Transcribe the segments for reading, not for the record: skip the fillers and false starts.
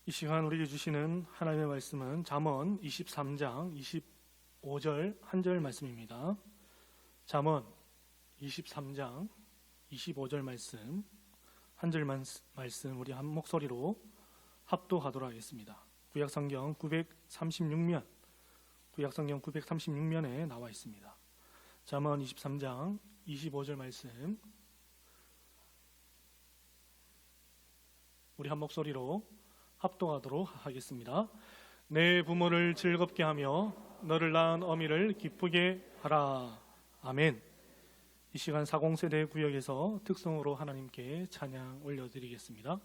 이 시간 우리에게 주시는 하나님의 말씀은 잠언 23장 25절 한 절 말씀입니다. 잠언 23장 25절 말씀 한 절 말씀 우리 한 목소리로 합독하도록 하겠습니다. 구약성경 936면에 나와 있습니다. 잠언 23장 25절 말씀 우리 한 목소리로 합독하도록 하겠습니다. 내 부모를 즐겁게 하며 너를 낳은 어미를 기쁘게 하라. 아멘. 이 시간 40세대 구역에서 특성으로 하나님께 찬양 올려드리겠습니다.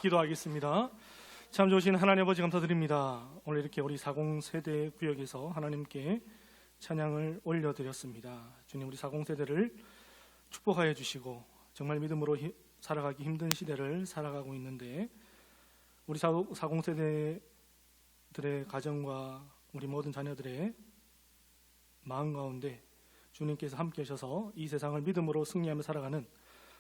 기도하겠습니다. 참 좋으신 하나님 아버지 감사드립니다. 오늘 이렇게 우리 40세대 구역에서 하나님께 찬양을 올려드렸습니다. 주님, 우리 40세대를 축복하여 주시고 정말 믿음으로 살아가기 힘든 시대를 살아가고 있는데 우리 40세대들의 가정과 우리 모든 자녀들의 마음 가운데 주님께서 함께 하셔서 이 세상을 믿음으로 승리하며 살아가는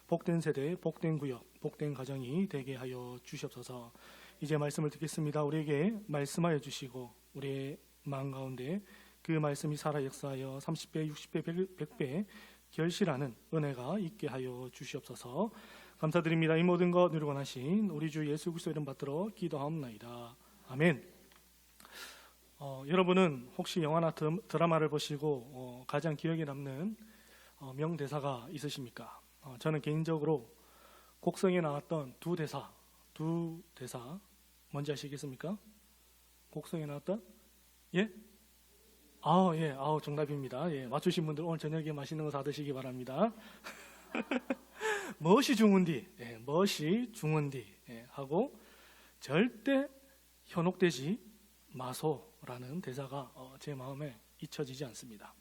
복된 세대, 복된 구역, 복된 가정이 되게 하여 주시옵소서. 이제 말씀을 듣겠습니다. 우리에게 말씀하여 주시고 우리의 마음 가운데 그 말씀이 살아 역사하여 30배, 60배, 100배 결실하는 은혜가 있게 하여 주시옵소서. 감사드립니다. 이 모든 것 누리고 나신 우리 주 예수 그리스도 이름 받들어 기도하옵나이다. 아멘. 여러분은 혹시 영화나 드라마를 보시고 가장 기억에 남는 명대사가 있으십니까? 저는 개인적으로 곡성에 나왔던 두 대사 뭔지 아시겠습니까? 곡성에 나왔던 예? 예, 정답입니다. 예, 맞추신 분들 오늘 저녁에 맛있는 거 사드시기 바랍니다. 무엇이 중은디, 무엇이 중은디 하고 절대 현혹되지 마소라는 대사가 제 마음에 잊혀지지 않습니다.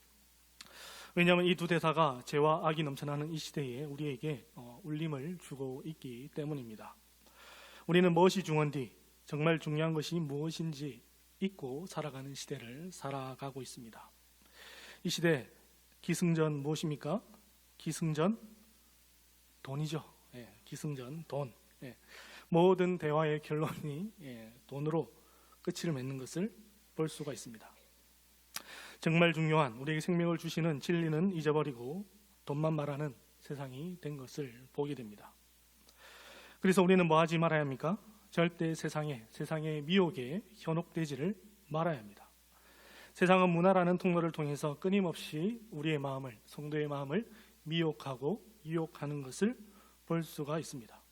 왜냐하면 이 두 대사가 죄와 악이 넘쳐나는 이 시대에 우리에게 울림을 주고 있기 때문입니다. 우리는 무엇이 중요한지, 정말 중요한 것이 무엇인지 잊고 살아가는 시대를 살아가고 있습니다. 이 시대 기승전 무엇입니까? 기승전 돈이죠. 기승전 돈. 모든 대화의 결론이 돈으로 끝을 맺는 것을 볼 수가 있습니다. 정말 중요한 우리에게 생명을 주시는 진리는 잊어버리고 돈만 말하는 세상이 된 것을 보게 됩니다. 그래서 우리는 뭐 하지 말아야 합니까? 절대 세상의 미혹에 현혹되지를 말아야 합니다. 세상은 문화라는 통로를 통해서 끊임없이 우리의 마음을, 성도의 마음을 미혹하고 유혹하는 것을 볼 수가 있습니다.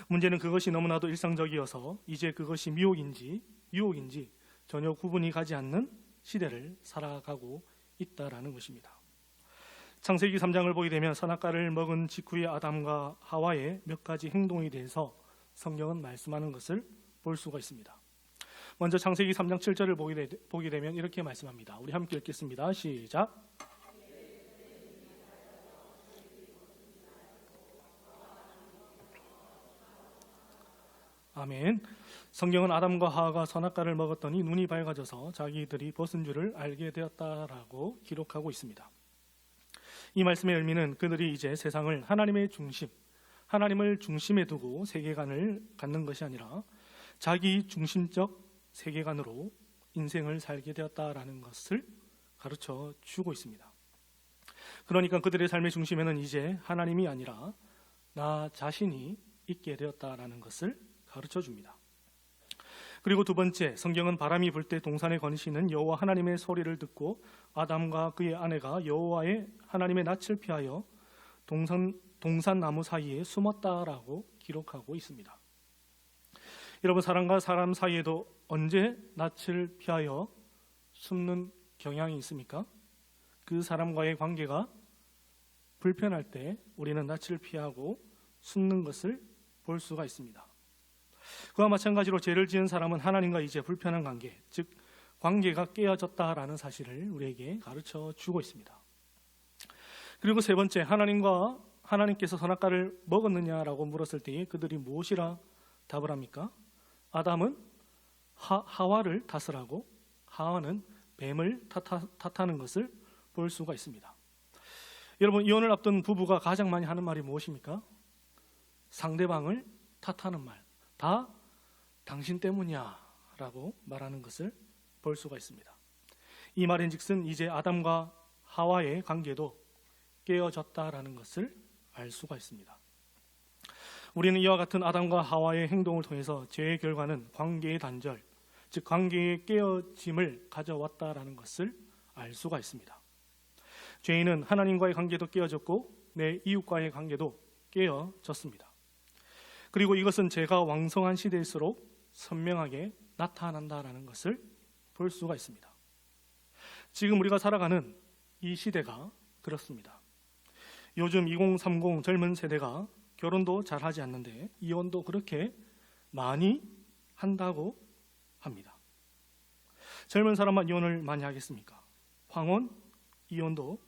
문제는 그것이 너무나도 일상적이어서 이제 그것이 미혹인지 유혹인지 전혀 구분이 가지 않는 시대를 살아가고 있다라는 것입니다. 창세기 3장을 보게 되면 선악과를 먹은 직후의 아담과 하와의 몇 가지 행동에 대해서 성경은 말씀하는 것을 볼 수가 있습니다. 먼저 창세기 3장 7절을 보게 되면 이렇게 말씀합니다. 우리 함께 읽겠습니다. 시작. 아멘. 성경은 아담과 하와가 선악과를 먹었더니 눈이 밝아져서 자기들이 벗은 줄을 알게 되었다라고 기록하고 있습니다. 이 말씀의 의미는 그들이 이제 세상을 하나님을 중심에 두고 세계관을 갖는 것이 아니라 자기 중심적 세계관으로 인생을 살게 되었다라는 것을 가르쳐 주고 있습니다. 그러니까 그들의 삶의 중심에는 이제 하나님이 아니라 나 자신이 있게 되었다라는 것을 가르쳐 줍니다. 그리고 두 번째, 성경은 바람이 불 때 동산에 거니시는 여호와 하나님의 소리를 듣고 아담과 그의 아내가 여호와의 하나님의 낯을 피하여 동산 나무 사이에 숨었다라고 기록하고 있습니다. 여러분, 사람과 사람 사이에도 언제 낯을 피하여 숨는 경향이 있습니까? 그 사람과의 관계가 불편할 때 우리는 낯을 피하고 숨는 것을 볼 수가 있습니다. 그와 마찬가지로 죄를 지은 사람은 하나님과 이제 불편한 관계, 즉 관계가 깨어졌다라는 사실을 우리에게 가르쳐 주고 있습니다. 그리고 세 번째, 하나님께서 선악과를 먹었느냐라고 물었을 때 그들이 무엇이라 답을 합니까? 아담은 하와를 탓을 하고 하와는 뱀을 탓하는 것을 볼 수가 있습니다. 여러분, 이혼을 앞둔 부부가 가장 많이 하는 말이 무엇입니까? 상대방을 탓하는 말. 다 당신 때문이야 라고 말하는 것을 볼 수가 있습니다. 이 말인즉슨 이제 아담과 하와의 관계도 깨어졌다라는 것을 알 수가 있습니다. 우리는 이와 같은 아담과 하와의 행동을 통해서 죄의 결과는 관계의 단절, 즉 관계의 깨어짐을 가져왔다라는 것을 알 수가 있습니다. 죄인은 하나님과의 관계도 깨어졌고 내 이웃과의 관계도 깨어졌습니다. 그리고 이것은 죄가 왕성한 시대일수록 선명하게 나타난다라는 것을 볼 수가 있습니다. 지금 우리가 살아가는 이 시대가 그렇습니다. 요즘 2030 젊은 세대가 결혼도 잘하지 않는데 이혼도 그렇게 많이 한다고 합니다. 젊은 사람만 이혼을 많이 하겠습니까? 황혼, 이혼도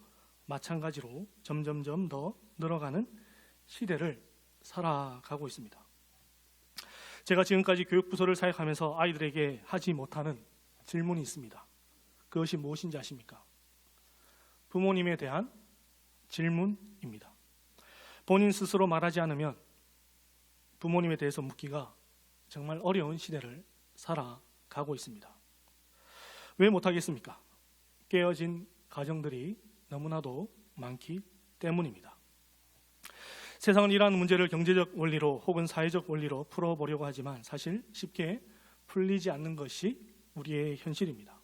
마찬가지로 점점점 더 늘어가는 시대를 살아가고 있습니다. 제가 지금까지 교육부서를 사역하면서 아이들에게 하지 못하는 질문이 있습니다. 그것이 무엇인지 아십니까? 부모님에 대한 질문입니다. 본인 스스로 말하지 않으면 부모님에 대해서 묻기가 정말 어려운 시대를 살아가고 있습니다. 왜 못하겠습니까? 깨어진 가정들이 너무나도 많기 때문입니다. 세상은 이러한 문제를 경제적 원리로 혹은 사회적 원리로 풀어보려고 하지만 사실 쉽게 풀리지 않는 것이 우리의 현실입니다.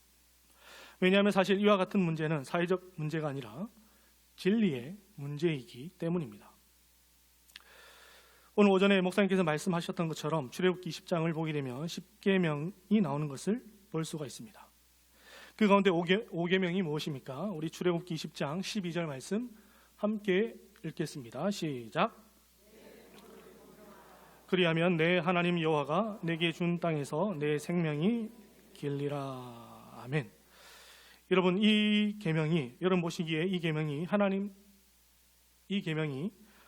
왜냐하면 사실 이와 같은 문제는 사회적 문제가 아니라 진리의 문제이기 때문입니다. 오늘 오전에 목사님께서 말씀하셨던 것처럼 출애굽기 10장을 보게 되면 10계명이 나오는 것을 볼 수가 있습니다. 그 가운데 5계명이 무엇입니까? 우리 출애굽기 10장 12절 말씀 함께 읽겠습니다. 시작. 그리하면 내 하나님 여호와가 내게 준 땅에서 내 생명이 길리라. 아멘. 여러분, 이 계명이 여러분 보시기에 이 계명이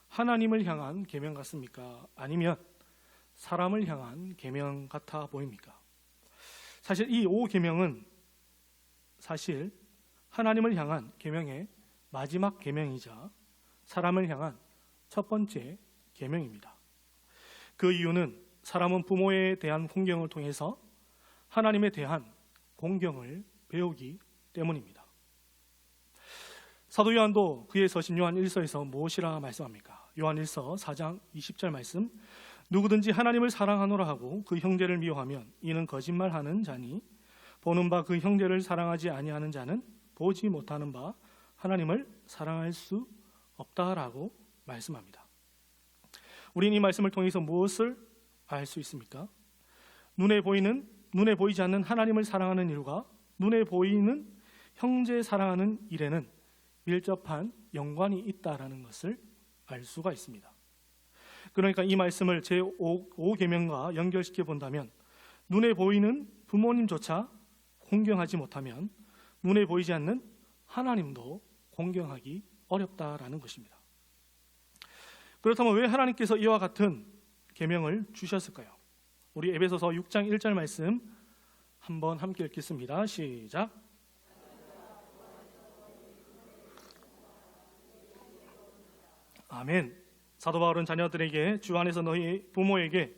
하나님을 향한 계명 같습니까? 아니면 사람을 향한 계명 같아 보입니까? 사실 이 5계명은 사실 하나님을 향한 계명의 마지막 계명이자 사람을 향한 첫 번째 계명입니다. 그 이유는 사람은 부모에 대한 공경을 통해서 하나님에 대한 공경을 배우기 때문입니다. 사도 요한도 그의 서신 요한 1서에서 무엇이라 말씀합니까? 요한 1서 4장 20절 말씀, 누구든지 하나님을 사랑하노라 하고 그 형제를 미워하면 이는 거짓말하는 자니 보는 바 그 형제를 사랑하지 아니하는 자는 보지 못하는 바 하나님을 사랑할 수 없다라고 말씀합니다. 우리는 이 말씀을 통해서 무엇을 알 수 있습니까? 눈에 보이지 않는 하나님을 사랑하는 일과 눈에 보이는 형제 사랑하는 일에는 밀접한 연관이 있다라는 것을 알 수가 있습니다. 그러니까 이 말씀을 제5계명과 연결시켜 본다면 눈에 보이는 부모님조차 공경하지 못하면 눈에 보이지 않는 하나님도 공경하기 어렵다라는 것입니다. 그렇다면 왜 하나님께서 이와 같은 계명을 주셨을까요? 우리 에베소서 6장 1절 말씀 한번 함께 읽겠습니다. 시작. 아멘. 사도 바울은 자녀들에게 주 안에서 너희 부모에게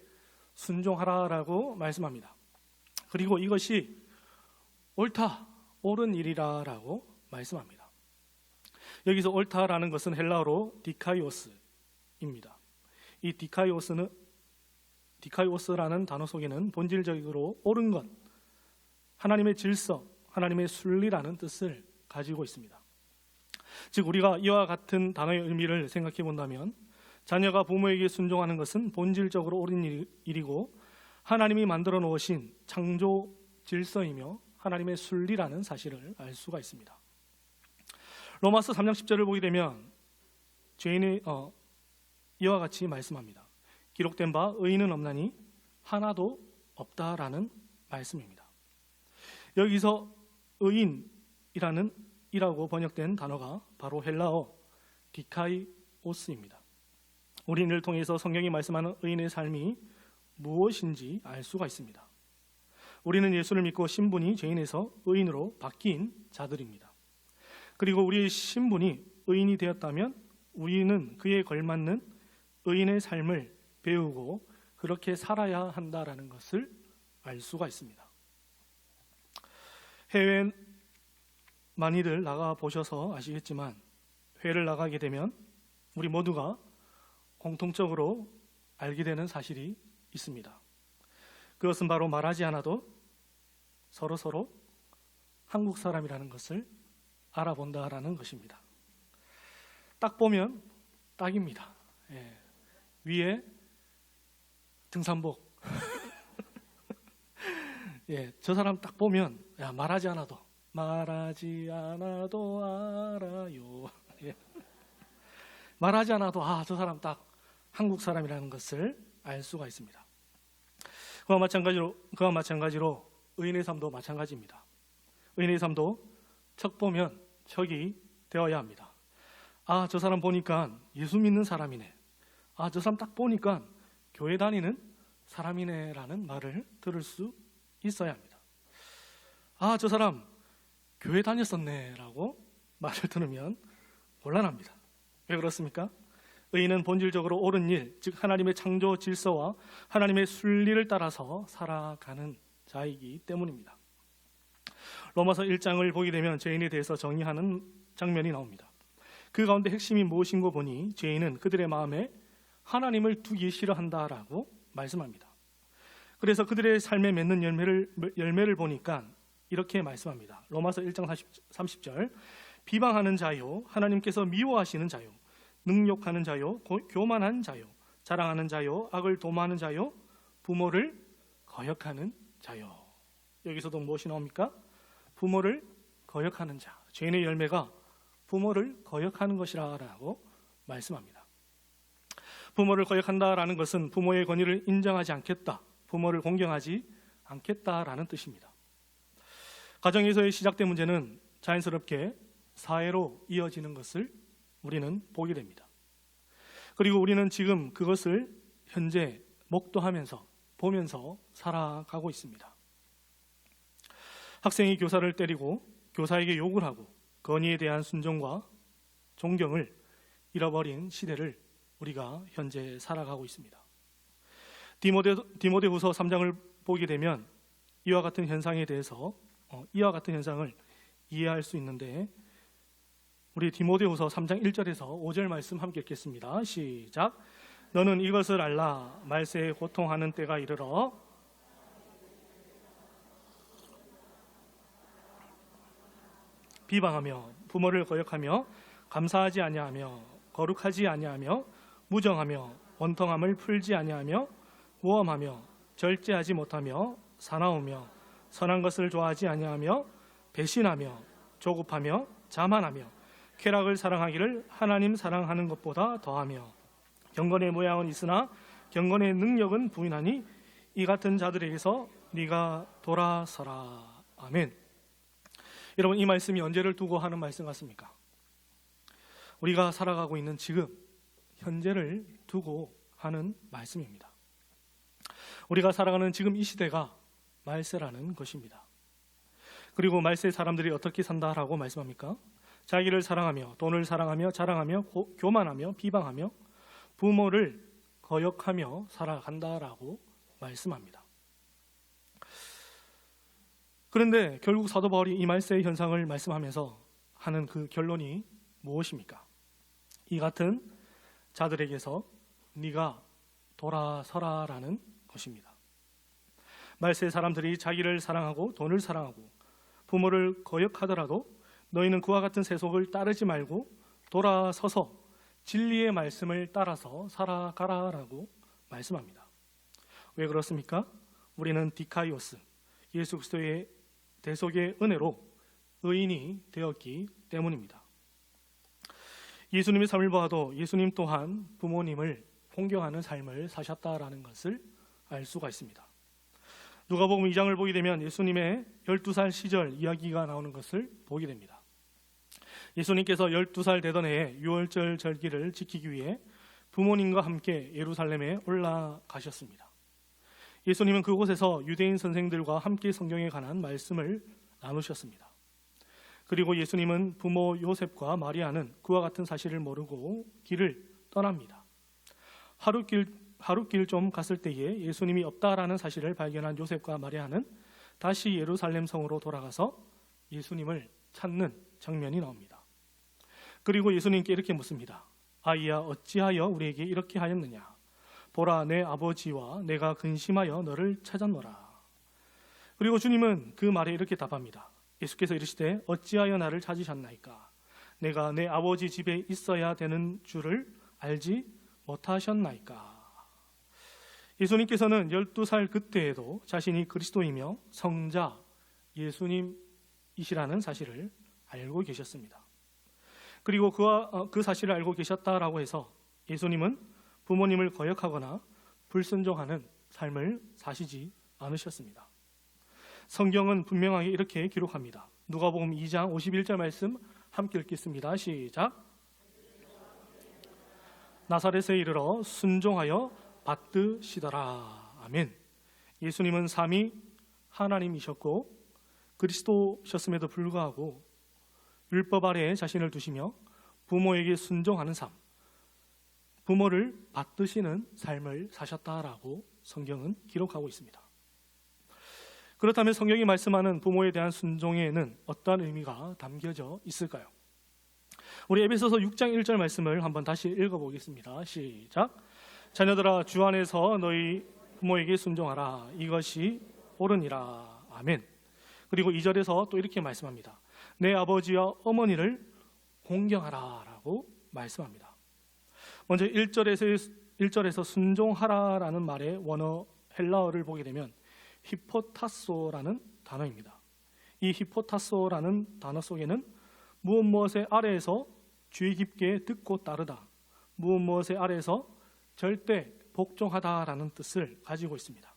순종하라라고 말씀합니다. 그리고 이것이 옳다, 옳은 일이라라고 말씀합니다. 여기서 옳다라는 것은 헬라어로 디카이오스입니다. 이 디카이오스라는 단어 속에는 본질적으로 옳은 것, 하나님의 질서, 하나님의 순리라는 뜻을 가지고 있습니다. 즉 우리가 이와 같은 단어의 의미를 생각해 본다면 자녀가 부모에게 순종하는 것은 본질적으로 옳은 일이고 하나님이 만들어 놓으신 창조 질서이며 하나님의 순리라는 사실을 알 수가 있습니다. 로마서 3장 10절을 보게 되면 죄인이 이와 같이 말씀합니다. 기록된 바 의인은 없나니 하나도 없다라는 말씀입니다. 여기서 의인이라는 이라고 번역된 단어가 바로 헬라어 디카이오스입니다. 우리는 이를 통해서 성경이 말씀하는 의인의 삶이 무엇인지 알 수가 있습니다. 우리는 예수를 믿고 신분이 죄인에서 의인으로 바뀐 자들입니다. 그리고 우리의 신분이 의인이 되었다면 우리는 그에 걸맞는 의인의 삶을 배우고 그렇게 살아야 한다라는 것을 알 수가 있습니다. 해외 많이들 나가 보셔서 아시겠지만 회를 나가게 되면 우리 모두가 공통적으로 알게 되는 사실이 있습니다. 그것은 바로 말하지 않아도 서로 한국 사람이라는 것을 알아본다라는 것입니다. 딱 보면 딱입니다. 예. 위에 등산복 예, 저 사람 딱 보면 말하지 않아도 알아요. 예. 말하지 않아도 저 사람 딱 한국 사람이라는 것을 알 수가 있습니다. 그와 마찬가지로 의인의 삶도 마찬가지입니다. 의인의 삶도 척 보면 척이 되어야 합니다. 저 사람 보니까 예수 믿는 사람이네. 아, 저 사람 딱 보니까 교회 다니는 사람이네라는 말을 들을 수 있어야 합니다. 아, 저 사람 교회 다녔었네라고 말을 들으면 곤란합니다. 왜 그렇습니까? 의인은 본질적으로 옳은 일, 즉 하나님의 창조 질서와 하나님의 순리를 따라서 살아가는 자이기 때문입니다. 로마서 1장을 보게 되면 죄인에 대해서 정의하는 장면이 나옵니다. 그 가운데 핵심이 무엇인고 보니 죄인은 그들의 마음에 하나님을 두기 싫어한다라고 말씀합니다. 그래서 그들의 삶에 맺는 열매를 보니까 이렇게 말씀합니다. 로마서 1장 30절, 비방하는 자요, 하나님께서 미워하시는 자요, 능욕하는 자요, 교만한 자요, 자랑하는 자요, 악을 도모하는 자요, 부모를 거역하는 자요. 여기서도 무엇이 나옵니까? 부모를 거역하는 자. 죄인의 열매가 부모를 거역하는 것이라고 말씀합니다. 부모를 거역한다라는 것은 부모의 권위를 인정하지 않겠다, 부모를 공경하지 않겠다라는 뜻입니다. 가정에서의 시작된 문제는 자연스럽게 사회로 이어지는 것을 우리는 보게 됩니다. 그리고 우리는 지금 그것을 현재 목도하면서 보면서 살아가고 있습니다. 학생이 교사를 때리고 교사에게 욕을 하고 권위에 대한 순종과 존경을 잃어버린 시대를 우리가 현재 살아가고 있습니다. 디모데후서 3장을 보게 되면 이와 같은 현상에 대해서 이와 같은 현상을 이해할 수 있는데, 우리 디모데후서 3장 1절에서 5절 말씀 함께 읽겠습니다. 시작. 너는 이것을 알라. 말세에 고통하는 때가 이르러 비방하며 부모를 거역하며 감사하지 아니하며 거룩하지 아니하며 무정하며 원통함을 풀지 아니하며 모험하며 절제하지 못하며 사나우며 선한 것을 좋아하지 아니하며 배신하며 조급하며 자만하며 쾌락을 사랑하기를 하나님 사랑하는 것보다 더하며 경건의 모양은 있으나 경건의 능력은 부인하니 이 같은 자들에게서 네가 돌아서라. 아멘. 여러분, 이 말씀이 언제를 두고 하는 말씀 같습니까? 우리가 살아가고 있는 지금 현재를 두고 하는 말씀입니다. 우리가 살아가는 지금 이 시대가 말세라는 것입니다. 그리고 말세 사람들이 어떻게 산다라고 말씀합니까? 자기를 사랑하며 돈을 사랑하며 자랑하며 교만하며 비방하며 부모를 거역하며 살아간다라고 말씀합니다. 그런데 결국 사도 바울이 이 말세의 현상을 말씀하면서 하는 그 결론이 무엇입니까? 이 같은 자들에게서 네가 돌아서라라는 것입니다. 말세 사람들이 자기를 사랑하고 돈을 사랑하고 부모를 거역하더라도 너희는 그와 같은 세속을 따르지 말고 돌아서서 진리의 말씀을 따라서 살아가라라고 말씀합니다. 왜 그렇습니까? 우리는 디카이오스, 예수 그리스도의 대속의 은혜로 의인이 되었기 때문입니다. 예수님의 삶을 보아도 예수님 또한 부모님을 공경하는 삶을 사셨다라는 것을 알 수가 있습니다. 누가복음 2장을 보게 되면 예수님의 12살 시절 이야기가 나오는 것을 보게 됩니다. 예수님께서 12살 되던 해에 유월절 절기를 지키기 위해 부모님과 함께 예루살렘에 올라가셨습니다. 예수님은 그곳에서 유대인 선생들과 함께 성경에 관한 말씀을 나누셨습니다. 그리고 예수님은 부모 요셉과 마리아는 그와 같은 사실을 모르고 길을 떠납니다. 하룻길 좀 갔을 때에 예수님이 없다라는 사실을 발견한 요셉과 마리아는 다시 예루살렘 성으로 돌아가서 예수님을 찾는 장면이 나옵니다. 그리고 예수님께 이렇게 묻습니다. 아이야, 어찌하여 우리에게 이렇게 하였느냐? 보라, 내 아버지와 내가 근심하여 너를 찾았노라. 그리고 주님은 그 말에 이렇게 답합니다. 예수께서 이르시되 어찌하여 나를 찾으셨나이까? 내가 내 아버지 집에 있어야 되는 줄을 알지 못하셨나이까? 예수님께서는 12살 그때에도 자신이 그리스도이며 성자 예수님이시라는 사실을 알고 계셨습니다. 그리고 그 사실을 알고 계셨다라고 해서 예수님은 부모님을 거역하거나 불순종하는 삶을 사시지 않으셨습니다. 성경은 분명하게 이렇게 기록합니다. 누가복음 2장 51절 말씀 함께 읽겠습니다. 시작. 나사렛에 이르러 순종하여 받드시더라. 아멘. 예수님은 삼위 하나님이셨고 그리스도셨음에도 불구하고 율법 아래에 자신을 두시며 부모에게 순종하는 삶, 부모를 받드시는 삶을 사셨다라고 성경은 기록하고 있습니다. 그렇다면 성경이 말씀하는 부모에 대한 순종에는 어떤 의미가 담겨져 있을까요? 우리 에베소서 6장 1절 말씀을 한번 다시 읽어보겠습니다. 시작. 자녀들아 주 안에서 너희 부모에게 순종하라. 이것이 옳으니라. 아멘. 그리고 2절에서 또 이렇게 말씀합니다. 내 아버지와 어머니를 공경하라 라고 말씀합니다. 먼저 1절에서 순종하라라는 말의 원어 헬라어를 보게 되면 히포타소라는 단어입니다. 이 히포타소라는 단어 속에는 무엇의 아래에서 주의 깊게 듣고 따르다, 무엇의 아래에서 절대 복종하다라는 뜻을 가지고 있습니다.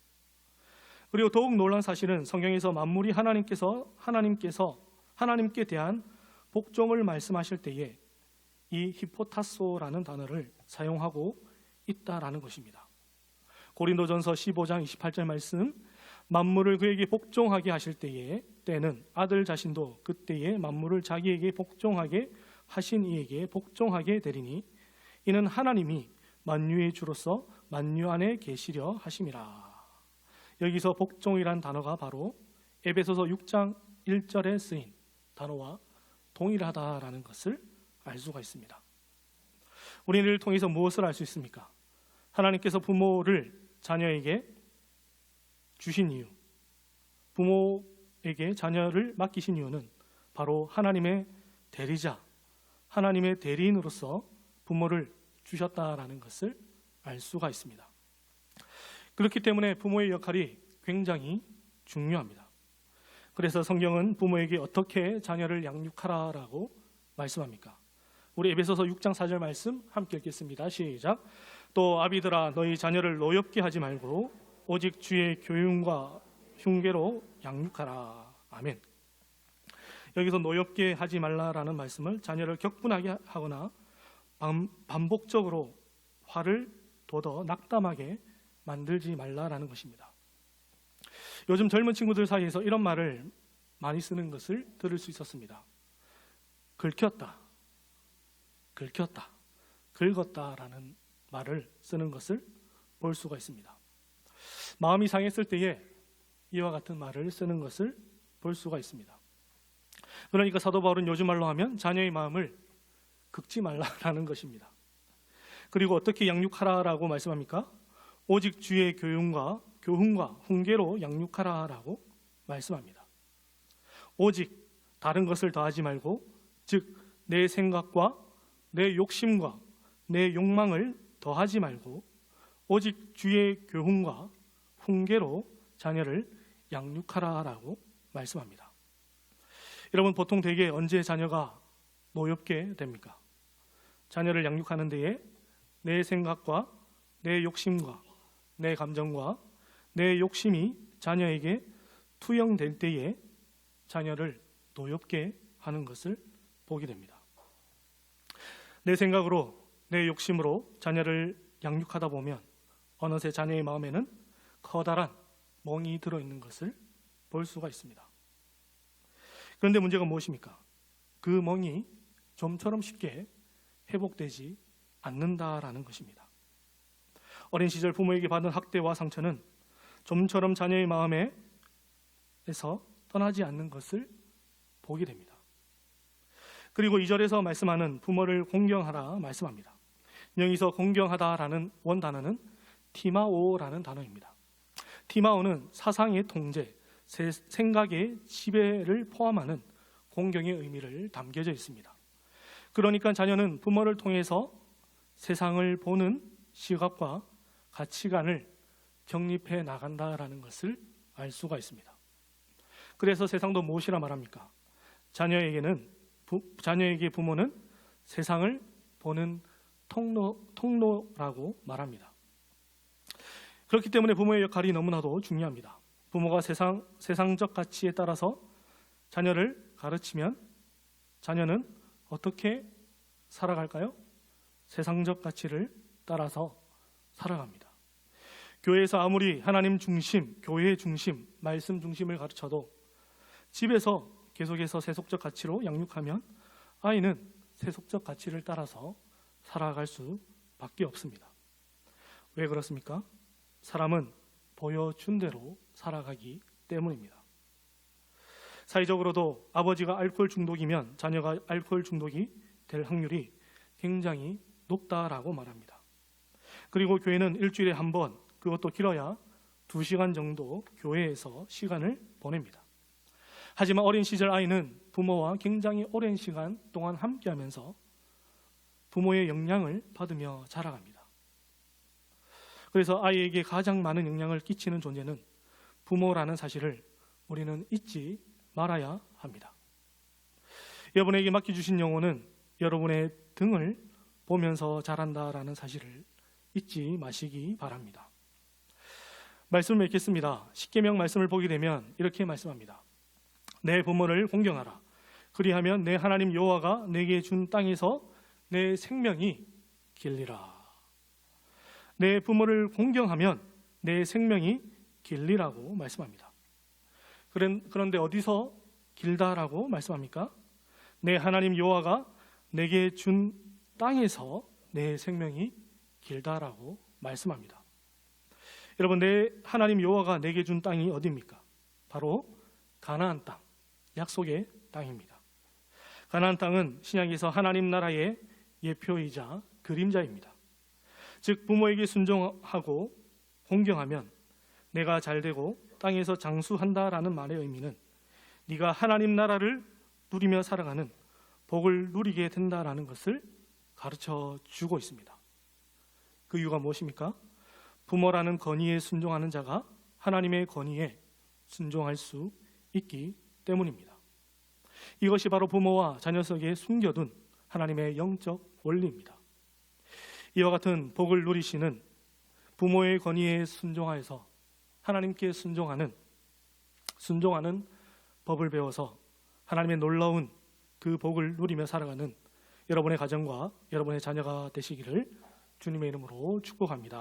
그리고 더욱 놀라운 사실은 성경에서 만물이 하나님께 대한 복종을 말씀하실 때에 이 히포타소라는 단어를 사용하고 있다라는 것입니다. 고린도전서 15장 28절 말씀, 만물을 그에게 복종하게 하실 때는 아들 자신도 그때에 만물을 자기에게 복종하게 하신 이에게 복종하게 되리니 이는 하나님이 만유의 주로서 만유 안에 계시려 하심이라. 여기서 복종이란 단어가 바로 에베소서 6장 1절에 쓰인 단어와 동일하다라는 것을 알 수가 있습니다. 우리는 이를 통해서 무엇을 알 수 있습니까? 하나님께서 부모를 자녀에게 주신 이유, 부모에게 자녀를 맡기신 이유는 바로 하나님의 대리자, 하나님의 대리인으로서 부모를 주셨다라는 것을 알 수가 있습니다. 그렇기 때문에 부모의 역할이 굉장히 중요합니다. 그래서 성경은 부모에게 어떻게 자녀를 양육하라라고 말씀합니까? 우리 에베소서 6장 4절 말씀 함께 읽겠습니다. 시작. 또 아비들아 너희 자녀를 노엽게 하지 말고 오직 주의 교훈과 흉계로 양육하라. 아멘. 여기서 노엽게 하지 말라라는 말씀을 자녀를 격분하게 하거나 반복적으로 화를 돋워 낙담하게 만들지 말라라는 것입니다. 요즘 젊은 친구들 사이에서 이런 말을 많이 쓰는 것을 들을 수 있었습니다. 긁혔다, 긁었다라는 말을 쓰는 것을 볼 수가 있습니다. 마음이 상했을 때에 이와 같은 말을 쓰는 것을 볼 수가 있습니다. 그러니까 사도 바울은 요즘 말로 하면 자녀의 마음을 긁지 말라라는 것입니다. 그리고 어떻게 양육하라라고 말씀합니까? 오직 주의 교훈과 훈계로 양육하라라고 말씀합니다. 오직 다른 것을 더하지 말고, 즉 내 생각과 내 욕심과 내 욕망을 더하지 말고 오직 주의 교훈과 훈계로 자녀를 양육하라라고 말씀합니다. 여러분, 보통 대개 언제 자녀가 노엽게 됩니까? 자녀를 양육하는 데에 내 생각과 내 욕심과 내 감정과 내 욕심이 자녀에게 투영될 때에 자녀를 노엽게 하는 것을 보게 됩니다. 내 생각으로, 내 욕심으로 자녀를 양육하다 보면 어느새 자녀의 마음에는 커다란 멍이 들어있는 것을 볼 수가 있습니다. 그런데 문제가 무엇입니까? 그 멍이 좀처럼 쉽게 회복되지 않는다라는 것입니다. 어린 시절 부모에게 받은 학대와 상처는 좀처럼 자녀의 마음에서 떠나지 않는 것을 보게 됩니다. 그리고 2절에서 말씀하는 부모를 공경하라 말씀합니다. 여기서 공경하다라는 원단어는 티마오라는 단어입니다. 티마오는 사상의 통제, 생각의 지배를 포함하는 공경의 의미를 담겨져 있습니다. 그러니까 자녀는 부모를 통해서 세상을 보는 시각과 가치관을 정립해 나간다라는 것을 알 수가 있습니다. 그래서 세상도 무엇이라 말합니까? 자녀에게 부모는 세상을 보는 통로라고 말합니다. 그렇기 때문에 부모의 역할이 너무나도 중요합니다. 부모가 세상적 가치에 따라서 자녀를 가르치면 자녀는 어떻게 살아갈까요? 세상적 가치를 따라서 살아갑니다. 교회에서 아무리 하나님 중심, 교회 중심, 말씀 중심을 가르쳐도 집에서 계속해서 세속적 가치로 양육하면 아이는 세속적 가치를 따라서 살아갈 수밖에 없습니다. 왜 그렇습니까? 사람은 보여준 대로 살아가기 때문입니다. 사회적으로도 아버지가 알코올 중독이면 자녀가 알코올 중독이 될 확률이 굉장히 높다라고 말합니다. 그리고 교회는 일주일에 한 번, 그것도 길어야 2시간 정도 교회에서 시간을 보냅니다. 하지만 어린 시절 아이는 부모와 굉장히 오랜 시간 동안 함께하면서 부모의 영향을 받으며 자라갑니다. 그래서 아이에게 가장 많은 영향을 끼치는 존재는 부모라는 사실을 우리는 잊지 말아야 합니다. 여러분에게 맡겨주신 영혼은 여러분의 등을 보면서 자란다라는 사실을 잊지 마시기 바랍니다. 말씀을 맺겠습니다. 십계명 말씀을 보게 되면 이렇게 말씀합니다. 내 부모를 공경하라. 그리하면 내 하나님 여호와가 내게 준 땅에서 내 생명이 길리라. 내 부모를 공경하면 내 생명이 길리라고 말씀합니다. 그런데 어디서 길다라고 말씀합니까? 내 하나님 여호와가 내게 준 땅에서 내 생명이 길다라고 말씀합니다. 여러분, 내 하나님 여호와가 내게 준 땅이 어디입니까? 바로 가나안 땅, 약속의 땅입니다. 가나안 땅은 신약에서 하나님 나라의 예표이자 그림자입니다. 즉 부모에게 순종하고 공경하면 내가 잘되고 땅에서 장수한다라는 말의 의미는 네가 하나님 나라를 누리며 살아가는 복을 누리게 된다라는 것을 가르쳐 주고 있습니다. 그 이유가 무엇입니까? 부모라는 권위에 순종하는 자가 하나님의 권위에 순종할 수 있기 때문입니다. 이것이 바로 부모와 자녀 속에 숨겨둔 하나님의 영적 원리입니다. 이와 같은 복을 누리시는 부모의 권위에 순종하여서 하나님께 순종하는 법을 배워서 하나님의 놀라운 그 복을 누리며 살아가는 여러분의 가정과 여러분의 자녀가 되시기를 주님의 이름으로 축복합니다.